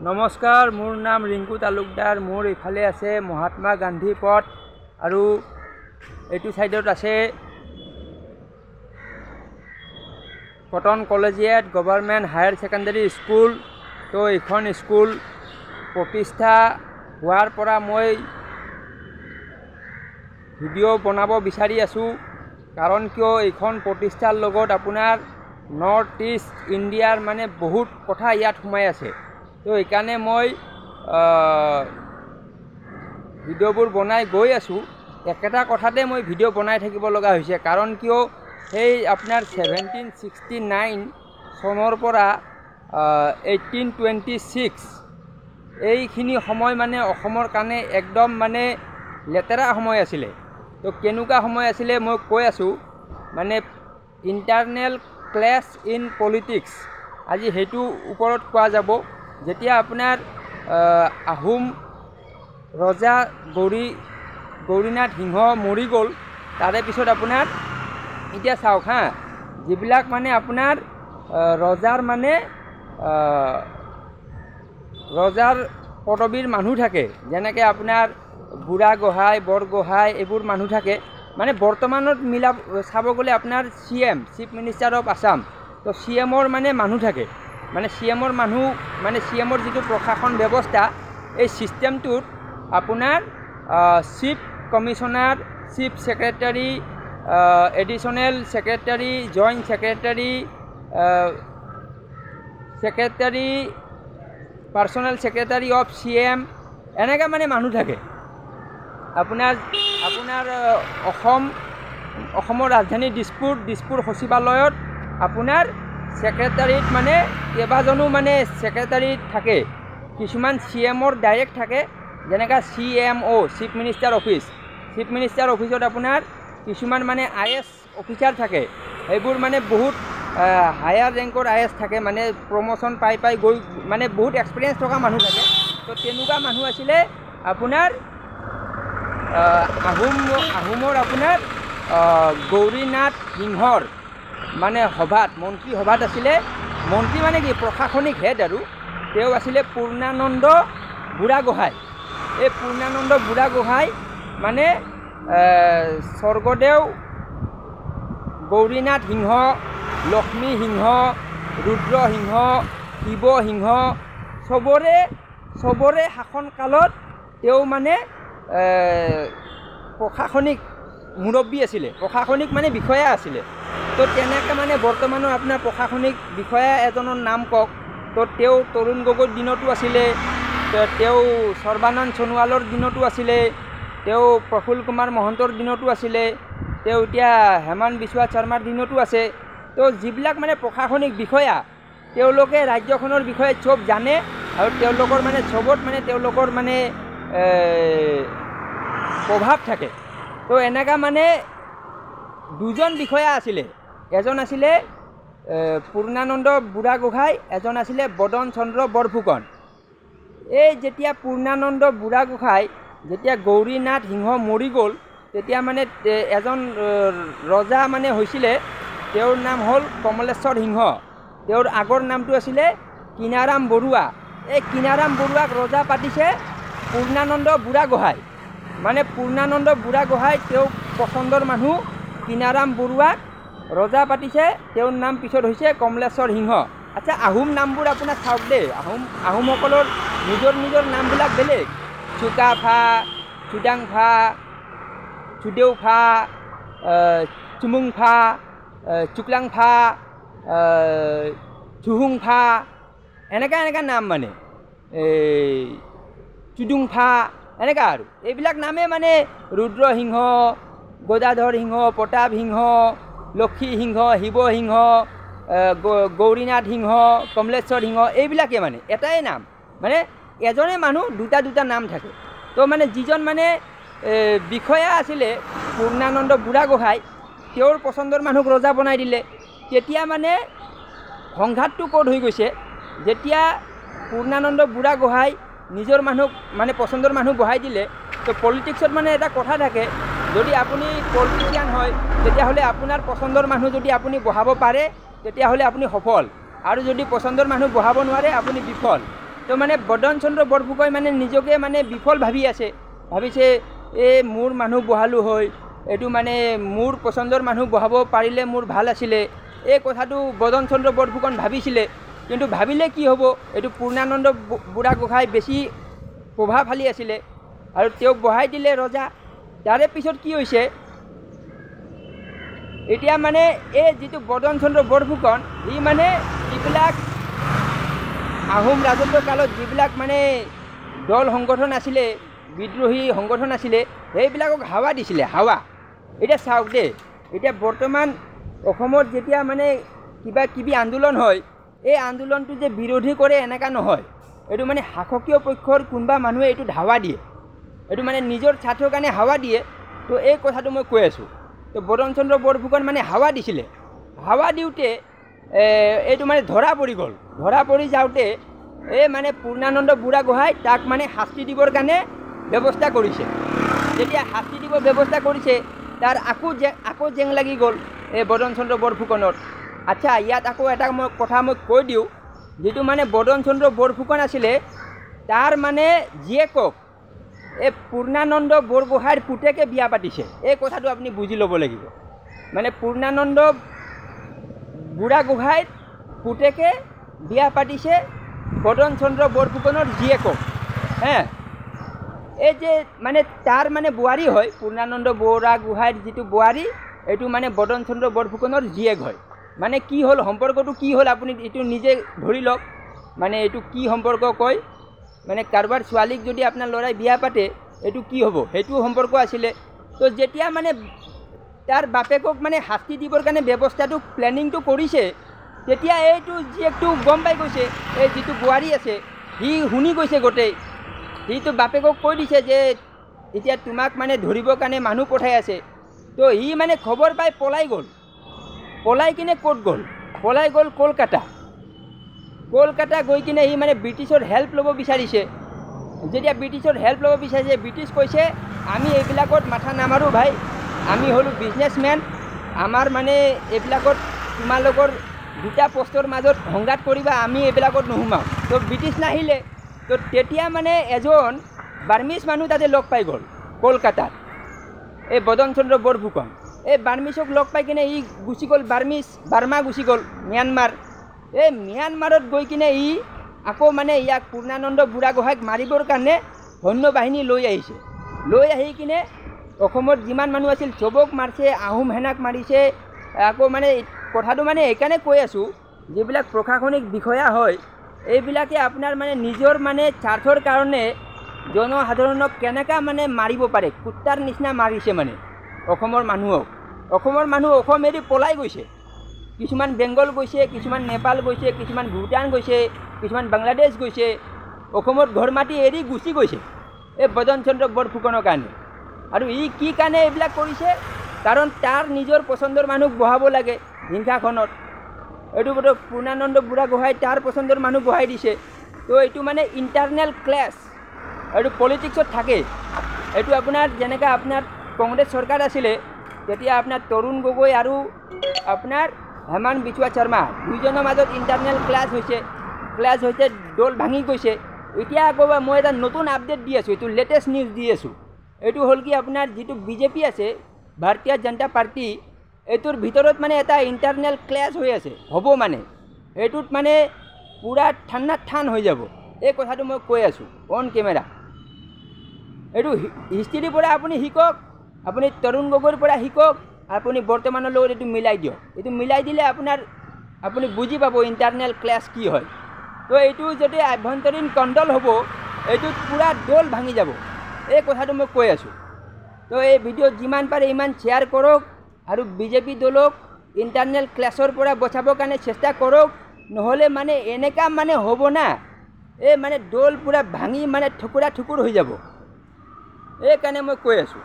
নমস্কাৰ, মোৰ নাম ৰিংকু তালুকদাৰ। মোৰ ইফালে আছে মহাত্মা গান্ধী পথ আৰু এইটো সাইডত আছে cotton collegiate government higher secondary school. তো এইখন স্কুল প্ৰতিষ্ঠা হোৱাৰ পৰা মই ভিডিঅ' বনাব বিচাৰি আছোঁ, কাৰণ কিয় এইখন প্ৰতিষ্ঠাৰ লগত আপোনাৰ নৰ্থ ইষ্ট ইণ্ডিয়াৰ মানে বহুত কথা ইয়াত সোমাই আছে। তো এইকাৰণে মই ভিডিঅ'বোৰ বনাই গৈ আছোঁ। একেটা কথাতে মই ভিডিঅ' বনাই থাকিব লগা হৈছে, কাৰণ কিয় সেই আপোনাৰ 1769 চনৰ পৰা 1826 এইখিনি সময় মানে অসমৰ কাৰণে একদম মানে লেতেৰা সময় আছিলে। তো কেনেকুৱা সময় আছিলে মই কৈ আছোঁ, মানে ইণ্টাৰনেল ক্লেছ ইন পলিটিক্স, আজি সেইটো ওপৰত কোৱা যাব। যেতিয়া আপোনাৰ আহোম ৰজা গৌৰীনাথ সিংহ মৰি গ'ল, তাৰে পিছত আপোনাৰ এতিয়া চাওক হা, যিবিলাক মানে আপোনাৰ ৰজাৰ পদবীৰ মানুহ থাকে, যেনেকৈ আপোনাৰ বুঢ়াগোহাঁই বৰগোহাঁই এইবোৰ মানুহ থাকে। মানে বৰ্তমানত চাব গ'লে আপোনাৰ CM chief minister of Assam, তো CMৰ মানে মানুহ থাকে। মানে CMৰ মানুহ মানে CMৰ যিটো প্ৰশাসন ব্যৱস্থা, এই ছিষ্টেমটোত আপোনাৰ chief commissioner, chief secretary, additional secretary, joint secretary, personal secretary of CM, এনেকৈ মানে মানুহ থাকে। আপোনাৰ অসমৰ ৰাজধানী দিছপুৰ সচিবালয়ত আপোনাৰ ছেক্ৰেটাৰীত মানে কেইবাজনো মানে ছেক্ৰেটাৰীত থাকে। কিছুমান CMৰ ডাইৰেক্ট থাকে, যেনেকৈ CMO chief minister office. Chief minister অফিচত আপোনাৰ কিছুমান মানে IS অফিচাৰ থাকে, সেইবোৰ মানে বহুত হায়াৰ ৰেংকৰ IS থাকে, মানে প্ৰমোশ্যন পাই গৈ মানে বহুত এক্সপিৰিয়েঞ্চ থকা মানুহ থাকে। তো তেনেকুৱা মানুহ আছিলে আপোনাৰ আহোমৰ আপোনাৰ গৌৰীনাথ সিংহৰ মানে মন্ত্ৰী সভাত আছিলে। মন্ত্ৰী মানে কি, প্ৰশাসনিক হেড, আৰু তেওঁ আছিলে পূৰ্ণানন্দ বুঢ়াগোহাঁই। এই পূৰ্ণানন্দ বুঢ়াগোহাঁই মানে স্বৰ্গদেউ গৌৰীনাথ সিংহ, লক্ষ্মী সিংহ, ৰুদ্ৰ সিংহ, শিৱ সিংহ চবৰে শাসনকালত তেওঁ মানে প্ৰশাসনিক মুৰব্বী আছিলে, প্ৰশাসনিক মানে বিষয়া আছিলে। তো তেনেকৈ মানে বৰ্তমানৰ আপোনাৰ প্ৰশাসনিক বিষয়া এজনৰ নাম কওক। তো তেওঁ তৰুণ গগৈৰ দিনতো আছিলে, তেওঁ সৰ্বানন্দ সোণোৱালৰ দিনতো আছিলে, তেওঁ প্ৰফুল্ল কুমাৰ মহন্তৰ দিনতো আছিলে, তেওঁ এতিয়া হেমন্ত বিশ্ব শৰ্মাৰ দিনতো আছে। তো যিবিলাক মানে প্ৰশাসনিক বিষয়া, তেওঁলোকে ৰাজ্যখনৰ বিষয়ে চব জানে, আৰু তেওঁলোকৰ মানে চবত মানে তেওঁলোকৰ মানে প্ৰভাৱ থাকে। তো এনেকুৱা মানে দুজন বিষয়া আছিলে, এজন আছিলে পূৰ্ণানন্দ বুঢ়াগোহাঁই, এজন আছিলে বদন চন্দ্ৰ বৰফুকন। এই যেতিয়া পূৰ্ণানন্দ বুঢ়াগোহাঁই যেতিয়া গৌৰীনাথ সিংহ মৰি গ'ল, তেতিয়া মানে এজন ৰজা মানে হৈছিলে, তেওঁৰ নাম হ'ল কমলেশ্বৰ সিংহ। তেওঁৰ আগৰ নামটো আছিলে কিনাৰাম বৰুৱা। এই কিনাৰাম বৰুৱাক ৰজা পাতিছে পূৰ্ণানন্দ বুঢ়াগোহাঁই। মানে পূৰ্ণানন্দ বুঢ়াগোহাঁই তেওঁ পচন্দৰ মানুহ, কিনাৰাম বৰুৱাক ৰজা পাতিছে, তেওঁৰ নাম পিছত হৈছে কমলেশ্বৰ সিংহ। আচ্ছা, আহোম নামবোৰ আপোনাৰ চাওক দেই, আহোমসকলৰ নিজৰ নামবিলাক বেলেগ। চুকাফা, চুডাংফা, চুদেউফা, চুমুংফা, চুকলাংফা, চুহুংফা, এনেকুৱা নাম, মানে চুডুংফা, এনেকুৱা আৰু এইবিলাক নামে মানে ৰুদ্ৰ সিংহ, গদাধৰ সিংহ, প্ৰতাপ সিংহ, লক্ষী সিংহ, শিৱ সিংহ, গৌৰীনাথ সিংহ, কমলেশ্বৰ সিংহ, এইবিলাকে মানে এটাই নাম, মানে এজনে মানুহ দুটা নাম থাকে। তো মানে যিজন মানে বিষয়া আছিলে পূৰ্ণানন্দ বুঢ়াগোহাঁই, তেওঁৰ পচন্দৰ মানুহক ৰজা বনাই দিলে। তেতিয়া মানে সংঘাতটো ক'ত হৈ গৈছে, যেতিয়া পূৰ্ণানন্দ বুঢ়াগোহাঁই নিজৰ মানুহক মানে পচন্দৰ মানুহ বহাই দিলে। তো পলিটিক্সত মানে এটা কথা থাকে, যদি আপুনি পলিটিচিয়ান হয়, তেতিয়াহ'লে আপোনাৰ পচন্দৰ মানুহ যদি আপুনি বহাব পাৰে, তেতিয়াহ'লে আপুনি সফল, আৰু যদি পচন্দৰ মানুহ বহাব নোৱাৰে আপুনি বিফল। তো মানে বদন চন্দ্ৰ বৰফুকনে মানে নিজকে মানে বিফল ভাবি আছে, ভাবিছে মোৰ মানুহ বহালো হয়, এইটো মানে মোৰ পচন্দৰ মানুহ বহাব পাৰিলে মোৰ ভাল আছিলে, এই কথাটো বদন চন্দ্ৰ বৰফুকন ভাবিছিলে। কিন্তু ভাবিলে কি হ'ব, এইটো পূৰ্ণানন্দ বুঢ়াগোহাঁই বেছি প্ৰভাৱশালী আছিলে আৰু তেওঁক বহাই দিলে ৰজা। তাৰে পিছত কি হৈছে, এতিয়া মানে এই যিটো বদন চন্দ্ৰ বৰফুকন সি মানে যিবিলাক আহোম ৰাজত্ব কালত যিবিলাক মানে দল সংগঠন আছিলে, বিদ্ৰোহী সংগঠন আছিলে, সেইবিলাকক হাৱা দিছিলে, হাৱা। এতিয়া চাওক দেই, এতিয়া বৰ্তমান অসমত যেতিয়া মানে কিবা কিবি আন্দোলন হয়, এই আন্দোলনটো যে বিৰোধী কৰে এনেকুৱা নহয়, এইটো মানে শাসকীয় পক্ষৰ কোনোবা মানুহে এইটো হাৱা দিয়ে, এইটো মানে নিজৰ স্বাৰ্থৰ কাৰণে হাৱা দিয়ে। তো এই কথাটো মই কৈ আছোঁ। তো বদন চন্দ্ৰ বৰফুকন মানে হাৱা দিছিলে, হাৱা দিওঁতে এইটো মানে ধৰা পৰি গ'ল। ধৰা পৰি যাওঁতে এই মানে পূৰ্ণানন্দ বুঢ়াগোহাঁই তাক মানে শাস্তি দিবৰ কাৰণে ব্যৱস্থা কৰিছে। যেতিয়া শাস্তি দিব ব্যৱস্থা কৰিছে, তাৰ আকৌ জেং লাগি গ'ল এই বদন চন্দ্ৰ বৰফুকনৰ। আচ্ছা, ইয়াত আকৌ এটা কথা মই কৈ দিওঁ, যিটো মানে বদন চন্দ্ৰ বৰফুকন আছিলে, তাৰ মানে জীয়েকক এই পূৰ্ণানন্দ বৰগোহাঁইৰ পুতেকে বিয়া পাতিছে। এই কথাটো আপুনি বুজি ল'ব লাগিব। মানে পূৰ্ণানন্দ বুঢ়াগোহাঁইৰ পুতেকে বিয়া পাতিছে বদন চন্দ্ৰ বৰফুকনৰ জীয়েকক। এই যে মানে তাৰ মানে বোৱাৰী হয়, পূৰ্ণানন্দ বুঢ়াগোহাঁইৰ যিটো বোৱাৰী, এইটো মানে বদন চন্দ্ৰ বৰফুকনৰ জীয়েক হয়। মানে কি হ'ল, সম্পৰ্কটো কি হ'ল আপুনি এইটো নিজে ধৰি লওক। মানে এইটো কি সম্পৰ্ক কয়, মানে কাৰোবাৰ ছোৱালীক যদি আপোনাৰ ল'ৰাই বিয়া পাতে, এইটো কি হ'ব, সেইটোও সম্পৰ্ক আছিলে। তো যেতিয়া মানে তাৰ বাপেকক মানে শাস্তি দিবৰ কাৰণে ব্যৱস্থাটো প্লেনিংটো কৰিছে, তেতিয়া এইটো জীয়েকটো গম পাই গৈছে, এই যিটো বোৱাৰী আছে সি শুনি গৈছে গোটেই। সিটো বাপেকক কৈ দিছে যে এতিয়া তোমাক মানে ধৰিবৰ কাৰণে মানুহ পঠাই আছে। তো সি মানে খবৰ পাই পলাই গ'ল। পলাই কিনে ক'ত গ'ল, পলাই গ'ল কলকাতা। কলকাতা গৈ কিনে সি মানে ব্ৰিটিছৰ হেল্প ল'ব বিচাৰিছে। যেতিয়া ব্ৰিটিছৰ হেল্প ল'ব বিচাৰিছে, ব্ৰিটিছ কৈছে আমি এইবিলাকত মাথা নামাৰোঁ ভাই, আমি হ'লোঁ বিজনেছমেন, আমাৰ মানে এইবিলাকত তোমালোকৰ দুটা পষ্টৰ মাজত সংঘাত কৰিবা, আমি এইবিলাকত নোসোমাওঁ। তো ব্ৰিটিছ নাহিলে। তো তেতিয়া মানে এজন বাৰ্মিজ মানুহ তাতে লগ পাই গ'ল কলকাতাত, এই বদন চন্দ্ৰ বৰফুকন। এই বাৰ্মিছক লগ পাই কিনে ই গুচি গ'ল বাৰ্মা গুচি গ'ল, ম্যানমাৰ। এই ম্যানমাৰত গৈ কিনে ই আকৌ মানে ইয়াক পূৰ্ণানন্দ বুঢ়াগোহাঁইক মাৰিবৰ কাৰণে সৈন্য বাহিনী লৈ আহিছে। লৈ আহি কিনে অসমত যিমান মানুহ আছিল চবক মাৰিছে, আহোম সেনাক মাৰিছে। আকৌ মানে কথাটো মানে এইকাৰণে কৈ আছোঁ, যিবিলাক প্ৰশাসনিক বিষয়া হয়, এইবিলাকে আপোনাৰ মানে নিজৰ মানে স্বাৰ্থৰ কাৰণে জনসাধাৰণক কেনেকৈ মানে মাৰিব পাৰে, কুত্তাৰ নিচিনা মাৰিছে মানে অসমৰ মানুহক। অসমৰ মানুহ অসম এৰি পলাই গৈছে, কিছুমান বেংগল গৈছে, কিছুমান নেপাল গৈছে, কিছুমান ভূটান গৈছে, কিছুমান বাংলাদেশ গৈছে, অসমত ঘৰ মাটি এৰি গুচি গৈছে এই বদন চন্দ্ৰ বৰফুকনৰ কাৰণে। আৰু ই কি কাৰণে এইবিলাক কৰিছে, কাৰণ তাৰ নিজৰ পচন্দৰ মানুহ বহাব লাগে হিংসাখনত। এইটো বোধ পূৰ্ণানন্দ বুঢ়াগোহাঁই তাৰ পচন্দৰ মানুহ বহাই দিছে। তো এইটো মানে ইণ্টাৰনেল ক্লেছ, এইটো পলিটিক্সত থাকে। এইটো আপোনাৰ যেনেকৈ আপোনাৰ কংগ্ৰেছ চৰকাৰ আছিলে, তেতিয়া আপোনাৰ তৰুণ গগৈ আৰু আপোনাৰ হেমন্ত বিশ্বৱা শৰ্মা দুইজনৰ মাজত ইণ্টাৰনেল ক্লাছ হৈছে, দল ভাঙি গৈছে। এতিয়া আকৌ মই এটা নতুন আপডেট দি আছোঁ, এইটো লেটেষ্ট নিউজ দি আছোঁ। এইটো হ'ল কি, আপোনাৰ যিটো বিজেপি আছে, ভাৰতীয় জনতা পাৰ্টি, এইটোৰ ভিতৰত মানে এটা ইণ্টাৰনেল ক্লেছ হৈ আছে, হ'ব মানে এইটোত মানে পূৰা ঠান হৈ যাব। এই কথাটো মই কৈ আছোঁ অন কেমেৰা। এইটো হিষ্ট্ৰীৰ পৰা আপুনি শিকক, আপুনি তৰুণ গগৈৰ পৰা শিকক, আপুনি বৰ্তমানৰ লগত এইটো মিলাই দিয়ক। এইটো মিলাই দিলে আপুনি বুজি পাব ইণ্টাৰনেল ক্লেছ কি হয়। তো এইটো যদি আভ্যন্তৰীণ কণ্ডল হ'ব, এইটোত পূৰা দল ভাঙি যাব। এই কথাটো মই কৈ আছোঁ। তো এই ভিডিঅ'ত যিমান পাৰে ইমান শ্বেয়াৰ কৰক আৰু বিজেপি দলক ইণ্টাৰনেল ক্লেছৰ পৰা বচাবৰ কাৰণে চেষ্টা কৰক, নহ'লে মানে এনেকুৱা মানে হ'ব না, এই মানে দল পূৰা ভাঙি মানে ঠুকুৰা ঠুকুৰ হৈ যাব। এইকাৰণে মই কৈ আছোঁ।